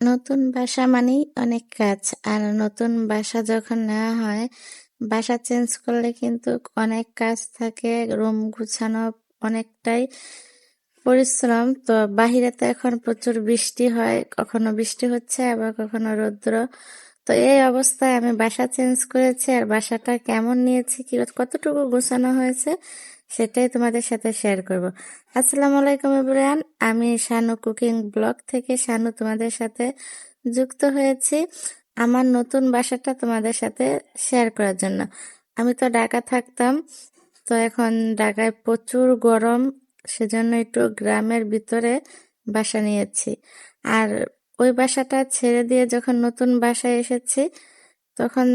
নতুন বাসা মানেই অনেক কাজ। আর নতুন বাসা যখন নেওয়া হয়, বাসা চেঞ্জ করলে কিন্তু অনেক কাজ থাকে, রুম গুছানো অনেকটাই পরিশ্রম। তো বাহিরে তো এখন প্রচুর বৃষ্টি হয়, কখনো বৃষ্টি হচ্ছে আবার কখনো রৌদ্র। তো এই অবস্থায় আমি বাসা চেঞ্জ করেছি, আর বাসাটা কেমন নিয়েছি, কি কতটুকু গোছানো হয়েছে সেটাই তোমাদের সাথে শেয়ার করব। আসসালামু আলাইকুম এভরিওয়ান, আমি শানু কুকিং ব্লগ থেকে শানু তোমাদের সাথে যুক্ত হয়েছি আমার নতুন বাসাটা তোমাদের সাথে শেয়ার করার জন্য। আমি তো ঢাকা থাকতাম, তো এখন ঢাকায় প্রচুর গরম, সেজন্য একটু গ্রামের ভিতরে বাসা নিয়েছি। আর ওই বাসাটা ছেড়ে দিয়ে যখন নতুন বাসায় এসেছি, তখন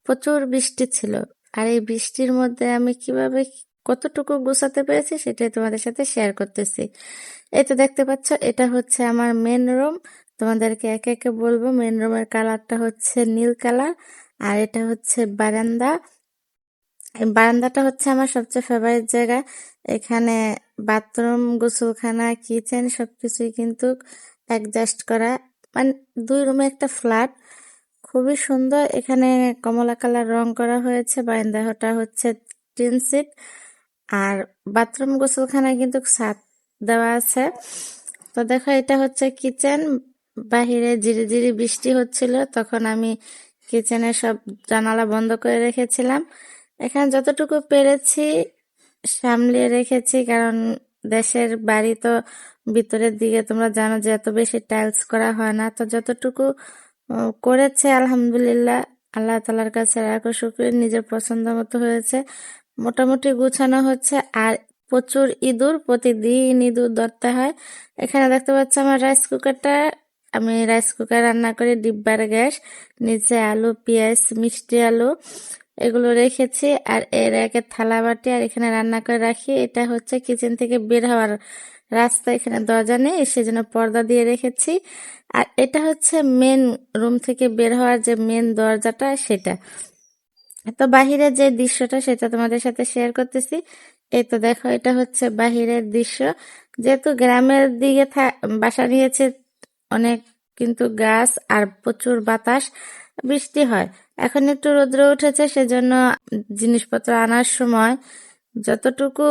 প্রচুর বৃষ্টি ছিল। আর এই বৃষ্টির মধ্যে আমি কিভাবে কতটুকু গোছাতে পেরেছি সেটাই তোমাদের সাথে শেয়ার করতেছি। এই তো দেখতে পাচ্ছ, এটা হচ্ছে আমার মেন রুম। তোমাদেরকে একে একে বলবো। মেন রুমের কালারটা হচ্ছে নীল কালার, আর এটা হচ্ছে বারান্দা। এই বারান্দাটা হচ্ছে আমার সবচেয়ে ফেভারিট জায়গা। এখানে বাথরুম, গোসলখানা, কিচেন সবকিছুই কিন্তু অ্যাডজাস্ট করা। মানে দুই রুমে একটা ফ্ল্যাট, খুবই সুন্দর। এখানে কমলা কালার রং করা হয়েছে। বারান্দাটা হচ্ছে টিন সিট। আর বাথরুম গোসলখানায় কিন্তু ছাদ দেওয়া আছে। তো দেখো, এটা হচ্ছে কিচেন। বাহিরে ঝিরি ঝিরি বৃষ্টি হচ্ছিল, তখন আমি কিচেনের সব জানালা বন্ধ করে রেখেছিলাম। এখানে যতটুকু পেরেছি সামলিয়ে রেখেছি, কারণ দেশের বাড়ি তো ভিতরের দিকে তোমরা জানো যে এত বেশি টাইলস করা হয় না। তো যতটুকু করেছে আলহামদুলিল্লাহ, আল্লাহ তালার কাছে রাখো শুকরিয়া, নিজের পছন্দ মতো হয়েছে। মোটামুটি গুছানো হচ্ছে। আর প্রচুর ইঁদুর, প্রতিদিন ইঁদুর ধরতে হয়। এখানে দেখতে পাচ্ছ আমার রাইস কুকারটা। আমি রাইস কুকার রান্না করি, ডিব্বার গ্যাস। নিচে আলু, পেঁয়াজ, মিষ্টি আলু এগুলো রেখেছি। আর এর একে থালা বাটি, আর এখানে রান্না করে রাখি। এটা হচ্ছে কিচেন থেকে বের হওয়ার রাস্তা, এখানে দরজা নেই সেজন্য পর্দা দিয়ে রেখেছি। আর এটা হচ্ছে মেন রুম থেকে বের হওয়ার যে মেন দরজাটা, সেটা। তো বাহিরের যে দৃশ্যটা সেটা তোমাদের সাথে শেয়ার করতেছি। এই তো দেখো, এটা হচ্ছে বাহিরের দৃশ্য। যেহেতু গ্রামের দিকে বাসা নিয়েছে, অনেক কিন্তু গাছ আর প্রচুর বাতাস, বৃষ্টি হয়। এখন একটু রৌদ্র উঠেছে, সেজন্য জিনিসপত্র আনার সময় যতটুকু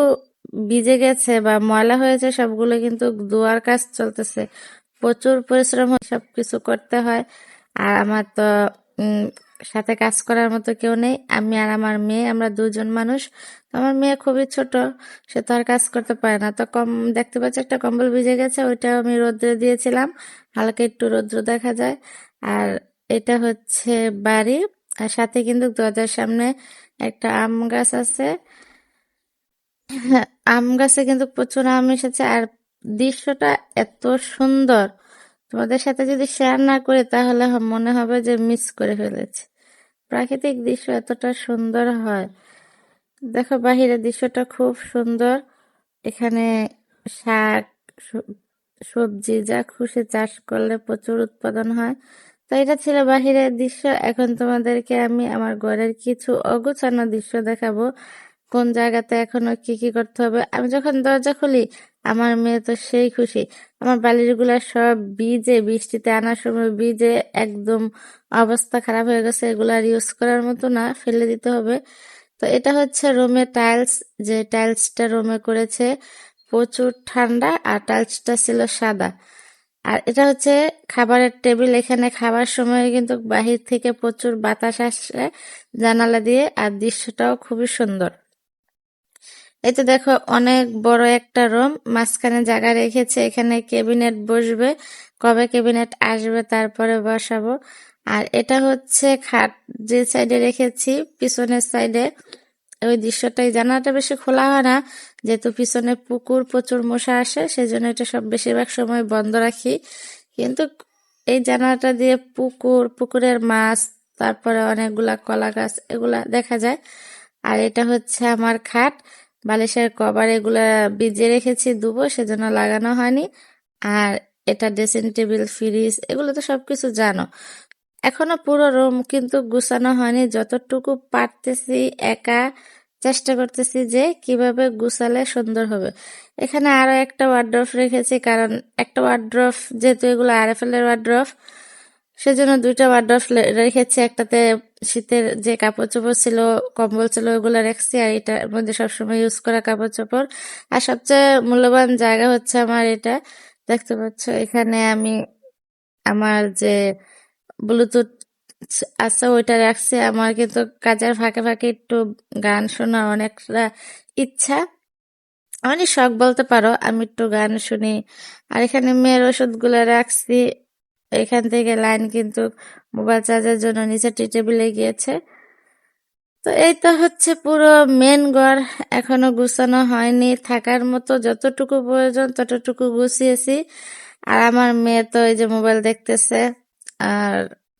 ভিজে গেছে বা ময়লা হয়েছে সবগুলো কিন্তু ধোয়ার কাজ চলতেছে। প্রচুর পরিশ্রম হয়, সবকিছু করতে হয়। আর আমার তো উম, সাথে কাজ করার মতো কেউ নেই। আমি আর আমার মেয়ে, আমরা দুজন মানুষ। তো আমার মেয়ে খুবই ছোট, সে তো আর কাজ করতে পারে না। তো দেখতে পাচ্ছি একটা কম্বল ভিজে গেছে, ওইটাও আমি রোদ্রে দিয়েছিলাম, হালকা একটু রৌদ্র দেখা যায়। আর এটা হচ্ছে বাড়ি। আর সাথে কিন্তু দরজার সামনে একটা আম গাছ আছে। হ্যাঁ, আম গাছে কিন্তু প্রচুর আম এসেছে। আর দৃশ্যটা এত সুন্দর, তোমাদের সাথে যদি শেয়ার না করি তাহলে মনে হবে যে মিস করে ফেলেছি। প্রাকৃতিক দৃশ্য এতটা সুন্দর হয়। দেখো, বাহিরের দৃশ্যটা খুব সুন্দর। এখানে শাক, স- সবজি যা খুশি চাষ করলে প্রচুর উৎপাদন হয়। তো এটা ছিল বাহিরের দৃশ্য। এখন তোমাদেরকে আমি আমার ঘরের কিছু অগোছানো দৃশ্য দেখাবো। কোন জায়গাতে এখনো কি কি করতে হবে। আমি যখন দরজা খুলি, আমার মেয়ে তো সেই খুশি। আমার বালিশগুলা সব ভিজে, বৃষ্টিতে আনার সময় ভিজে একদম অবস্থা খারাপ হয়ে গেছে। এগুলা আর ইউজ করার মতো না, ফেলে দিতে হবে। তো এটা হচ্ছে রুমে টাইলস, যে টাইলসটা রুমে করেছে। প্রচুর ঠান্ডা, আর টাইলসটা ছিল সাদা। আর এটা হচ্ছে খাবারের টেবিল। এখানে খাবার সময় কিন্তু বাহির থেকে প্রচুর বাতাস আসে জানালা দিয়ে, আর দৃশ্যটাও খুবই সুন্দর। এই তো দেখো, অনেক বড় একটা রুম, মাঝখানে জায়গা রেখেছে, এখানে ক্যাবিনেট বসবে। কবে ক্যাবিনেট আসবে তারপরে বসাবো। আর এটা হচ্ছে খাট, যে সাইডে রেখেছি পিছনের সাইডে। ওই দৃশ্যটাই, জানালাটা বেশি খোলা হয় না, যেহেতু পিছনে পুকুর, প্রচুর মশা আসে, সেজন্য এটা সব বেশিরভাগ সময় বন্ধ রাখি। কিন্তু এই জানালাটা দিয়ে পুকুর, পুকুরের মাছ, তারপরে অনেকগুলা কলা গাছ এগুলা দেখা যায়। আর এটা হচ্ছে আমার খাট, বালিশের কভার এগুলা ভিজিয়ে রেখেছি ধুবো, সেজন্য লাগানো হয়নি। আর এটা ড্রেসিং টেবিল, ফ্রিজ এগুলো তো সবকিছু জানো। এখনো পুরো রুম কিন্তু গুছানো হয়নি, যতটুকু পারতেছি একা চেষ্টা করতেছি যে কিভাবে গুছালে সুন্দর হবে। এখানে আরো একটা ওয়ার্ড্রোব রেখেছি, কারণ একটা ওয়ার্ড্রোব, যেহেতু এগুলো আরএফএল এর ওয়ার্ড্রোব, সেজন্য দুইটা ওয়ার্ড্রোব রেখেছি। একটাতে শীতের যে কাপড় চোপড় ছিল, কম্বল ছিল, ওগুলো রাখছি, আর এটার মধ্যে সবসময় ইউজ করা কাপড় চোপড়। আর সবচেয়ে মূল্যবান জায়গা হচ্ছে আমার এটা, দেখতে পাচ্ছ এখানে আমি আমার যে ব্লুটুথ আছে ওইটা রাখছি। আমার কিন্তু কাজের ফাঁকে ফাঁকে একটু গান শোনা অনেকটা ইচ্ছা, মানে শখ বলতে পারো। আমি একটু গান শুনি। আর এখানে মেয়ের ওষুধগুলো রাখছি। এখান থেকে লাইন কিন্তু মোবাইল চার্জের জন্য নিচে টেবিলে গিয়েছে। তো এই তো হচ্ছে পুরো মেন ঘর, এখনো গুছানো হয়নি। থাকার মতো যতটুকু প্রয়োজন ততটুকু গুছিয়েছি। আর আমার মেয়ে তো এই যে মোবাইল দেখতেছে। আর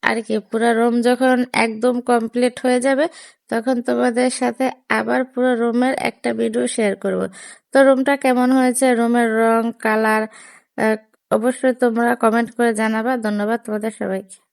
আর কি, পুরো রুম যখন একদম কমপ্লিট হয়ে যাবে তখন তোমাদের সাথে আবার পুরো রুমের একটা ভিডিও শেয়ার করব। তো রুমটা কেমন হয়েছে, রুমের রং কালার অবশ্যই তোমরা কমেন্ট করে জানাবা। ধন্যবাদ তোমাদের সবাইকে।